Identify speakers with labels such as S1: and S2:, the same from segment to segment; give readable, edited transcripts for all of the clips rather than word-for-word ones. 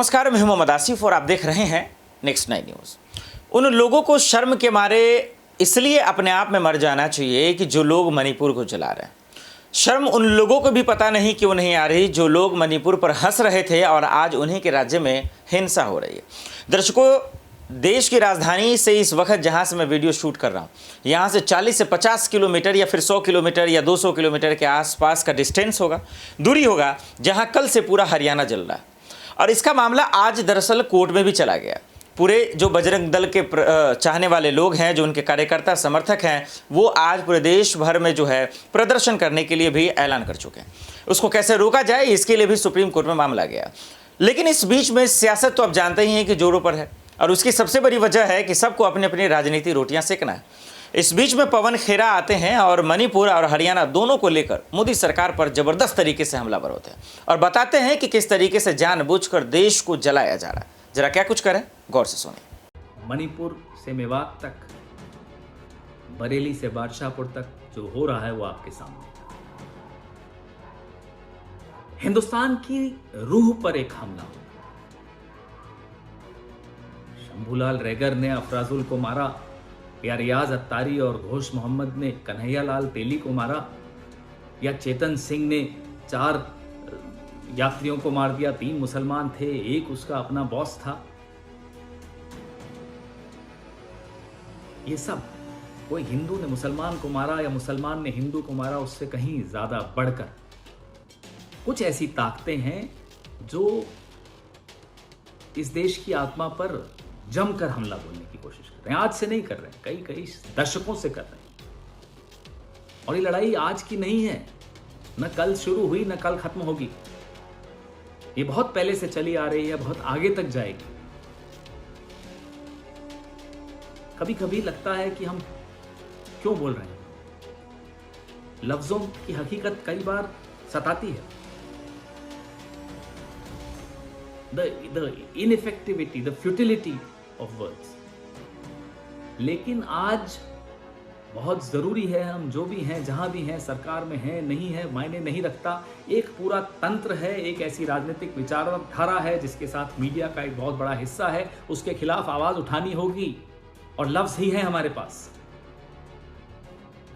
S1: नमस्कार, मैं हूं मोहम्मद आसिफ और आप देख रहे हैं नेक्स्ट 9 न्यूज़। उन लोगों को शर्म के मारे इसलिए अपने आप में मर जाना चाहिए कि जो लोग मणिपुर को जला रहे हैं। शर्म उन लोगों को भी पता नहीं क्यों नहीं आ रही जो लोग मणिपुर पर हंस रहे थे और आज उन्हीं के राज्य में हिंसा हो रही है। दर्शकों, देश की राजधानी से इस वक्त जहां से मैं वीडियो शूट कर रहा हूं, यहां से 40 से 50 किलोमीटर या फिर 100 किलोमीटर या 200 किलोमीटर के आसपास का डिस्टेंस होगा, दूरी होगा, जहां कल से पूरा हरियाणा जल रहा है। और इसका मामला आज दरअसल कोर्ट में भी चला गया। पूरे जो बजरंग दल के चाहने वाले लोग हैं, जो उनके कार्यकर्ता समर्थक हैं, वो आज पूरे देश भर में जो है प्रदर्शन करने के लिए भी ऐलान कर चुके हैं। उसको कैसे रोका जाए, इसके लिए भी सुप्रीम कोर्ट में मामला गया। लेकिन इस बीच में सियासत तो आप जानते ही हैं कि जोरों पर है, और उसकी सबसे बड़ी वजह है कि सबको अपनी अपनी राजनीति रोटियां सेकना है। इस बीच में पवन खेरा आते हैं और मणिपुर और हरियाणा दोनों को लेकर मोदी सरकार पर जबरदस्त तरीके से हमलावर होते हैं और बताते हैं कि किस तरीके से जानबूझकर देश को जलाया जा रहा है। जरा क्या कुछ करें, गौर से सुनिए।
S2: मणिपुर से मेवात तक, बरेली से बादशाहपुर तक जो हो रहा है वो आपके सामने। हिंदुस्तान की रूह पर एक हमला। शंभूलाल रैगर ने अफराजुल को मारा, या रियाज अत्तारी और घोष मोहम्मद ने कन्हैयालाल तेली को मारा, या चेतन सिंह ने 4 यात्रियों को मार दिया, 3 मुसलमान थे, एक उसका अपना बॉस था। ये सब कोई हिंदू ने मुसलमान को मारा या मुसलमान ने हिंदू को मारा, उससे कहीं ज्यादा बढ़कर कुछ ऐसी ताकतें हैं जो इस देश की आत्मा पर जमकर हमला बोलने की कोशिश कर रहे हैं। आज से नहीं कर रहे हैं, कई दशकों से कर रहे हैं। और ये लड़ाई आज की नहीं है, न कल शुरू हुई न कल खत्म होगी। ये बहुत पहले से चली आ रही है, बहुत आगे तक जाएगी। कभी कभी लगता है कि हम क्यों बोल रहे हैं। लफ्जों की हकीकत कई बार सताती है। The ineffectivity, the futility of words. लेकिन आज बहुत जरूरी है, हम जो भी हैं, जहां भी हैं, सरकार में हैं, नहीं है, मायने नहीं रखता। एक पूरा तंत्र है, एक ऐसी राजनीतिक विचारधारा है जिसके साथ मीडिया का एक बहुत बड़ा हिस्सा है। उसके खिलाफ आवाज उठानी होगी और लफ्ज ही है हमारे पास।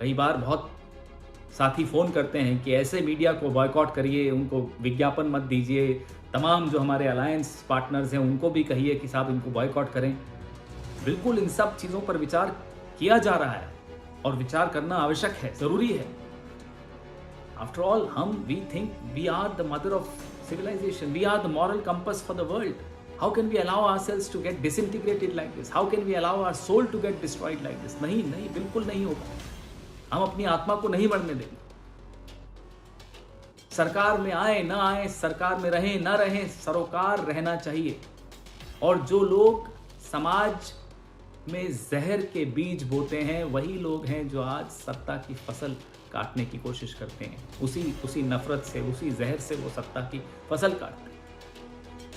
S2: कई बार बहुत साथी फोन करते हैं कि ऐसे मीडिया को बॉयकॉट करिए, उनको विज्ञापन मत दीजिए, तमाम जो हमारे अलायंस पार्टनर्स हैं उनको भी कहिए कि साहब इनको बॉयकॉट करें। बिल्कुल इन सब चीज़ों पर विचार किया जा रहा है और विचार करना आवश्यक है, ज़रूरी है। After all we think we are the mother of civilisation, we are the moral compass for the world. How can we allow ourselves to get disintegrated like this? How can we allow our soul to get destroyed like this? नहीं, बिल्कुल नहीं होगा। हम अपनी आत्मा को नहीं मरने देंगे। सरकार में आए ना आए, सरकार में रहें ना रहें, सरोकार रहना चाहिए। और जो लोग समाज में जहर के बीज बोते हैं, वही लोग हैं जो आज सत्ता की फसल काटने की कोशिश करते हैं। उसी नफरत से, उसी जहर से वो सत्ता की फसल काटते हैं।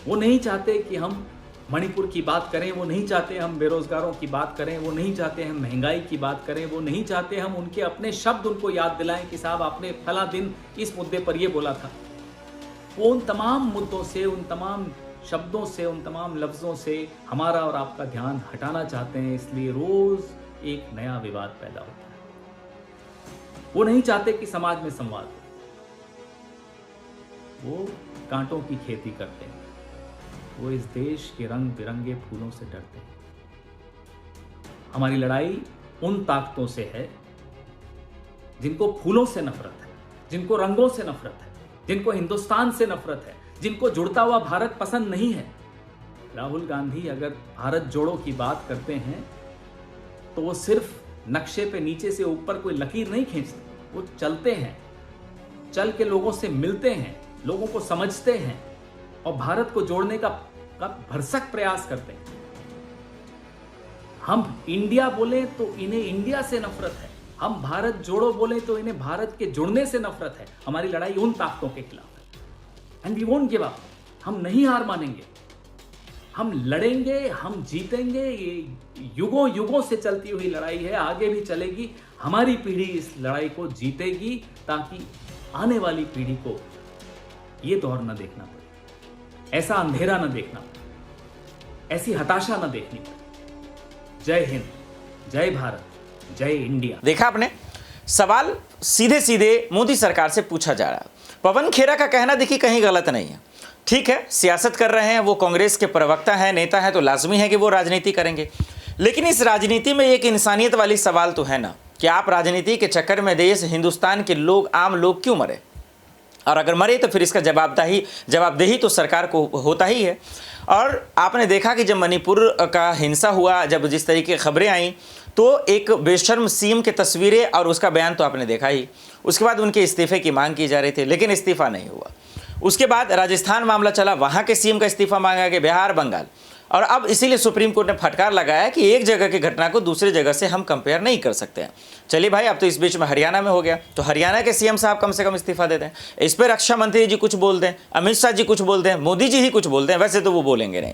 S2: वो नहीं चाहते कि हम मणिपुर की बात करें, वो नहीं चाहते हम बेरोजगारों की बात करें, वो नहीं चाहते हम महंगाई की बात करें, वो नहीं चाहते हम उनके अपने शब्द उनको याद दिलाएं कि साहब आपने फला दिन इस मुद्दे पर ये बोला था। वो उन तमाम मुद्दों से, उन तमाम शब्दों से, उन तमाम लफ्जों से हमारा और आपका ध्यान हटाना चाहते हैं। इसलिए रोज एक नया विवाद पैदा होता है। वो नहीं चाहते कि समाज में संवाद हो। वो कांटों की खेती करते हैं। वो इस देश के रंग बिरंगे फूलों से डरते हैं। हमारी लड़ाई उन ताकतों से है जिनको फूलों से नफरत है, जिनको रंगों से नफरत है, जिनको हिंदुस्तान से नफरत है, जिनको जुड़ता हुआ भारत पसंद नहीं है। राहुल गांधी अगर भारत जोड़ो की बात करते हैं तो वो सिर्फ नक्शे पे नीचे से ऊपर कोई लकीर नहीं खींचते। वो चलते हैं, चल के लोगों से मिलते हैं, लोगों को समझते हैं और भारत को जोड़ने का भरसक प्रयास करते हैं। हम इंडिया बोले तो इन्हें इंडिया से नफरत है, हम भारत जोड़ो बोले तो इन्हें भारत के जुड़ने से नफरत है। हमारी लड़ाई उन ताकतों के खिलाफ है। And we won't give up. हम नहीं हार मानेंगे, हम लड़ेंगे, हम जीतेंगे। ये युगों युगों से चलती हुई लड़ाई है, आगे भी चलेगी। हमारी पीढ़ी इस लड़ाई को जीतेगी ताकि आने वाली पीढ़ी को ये दौर न देखना पड़े। ऐसा अंधेरा न देखना पड़े, ऐसी हताशा न देखनी पड़े। जय हिंद, जय भारत, जय इंडिया।
S1: देखा आपने, सवाल सीधे सीधे मोदी सरकार से पूछा जा रहा है। पवन खेरा का कहना देखिए कहीं गलत नहीं है। ठीक है, सियासत कर रहे हैं, वो कांग्रेस के प्रवक्ता हैं, नेता हैं, तो लाजमी है कि वो राजनीति करेंगे। लेकिन इस राजनीति में एक इंसानियत वाली सवाल तो है ना कि आप राजनीति के चक्कर में देश हिंदुस्तान के लोग, आम लोग क्यों मरे, और अगर मरे तो फिर इसका जवाबदेही तो सरकार को होता ही है। और आपने देखा कि जब मणिपुर का हिंसा हुआ, जब जिस तरीके की खबरें आई, तो एक बेशर्म सीएम की तस्वीरें और उसका बयान तो आपने देखा ही। उसके बाद उनके इस्तीफे की मांग की जा रही थी, लेकिन इस्तीफा नहीं हुआ। उसके बाद राजस्थान मामला चला, वहाँ के सीएम का इस्तीफा मांगा गया, बिहार, बंगाल, और अब इसीलिए सुप्रीम कोर्ट ने फटकार लगाया कि एक जगह की घटना को दूसरी जगह से हम कंपेयर नहीं कर सकते हैं। चलिए भाई, अब तो इस बीच में हरियाणा में हो गया, तो हरियाणा के सीएम साहब कम से कम इस्तीफा दे दें। इस पर रक्षा मंत्री जी कुछ बोल दें, अमित शाह जी कुछ बोल दें, मोदी जी ही कुछ बोल दें, वैसे तो वो बोलेंगे नहीं।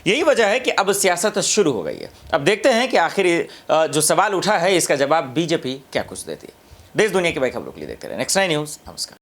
S1: यही वजह है कि अब सियासत शुरू हो गई है। अब देखते हैं कि आखिर जो सवाल उठा है इसका जवाब बीजेपी क्या कुछ देती है। देश दुनिया की बड़ी खबरों के लिए देखते रहे नेक्स्ट 9 न्यूज़। नमस्कार।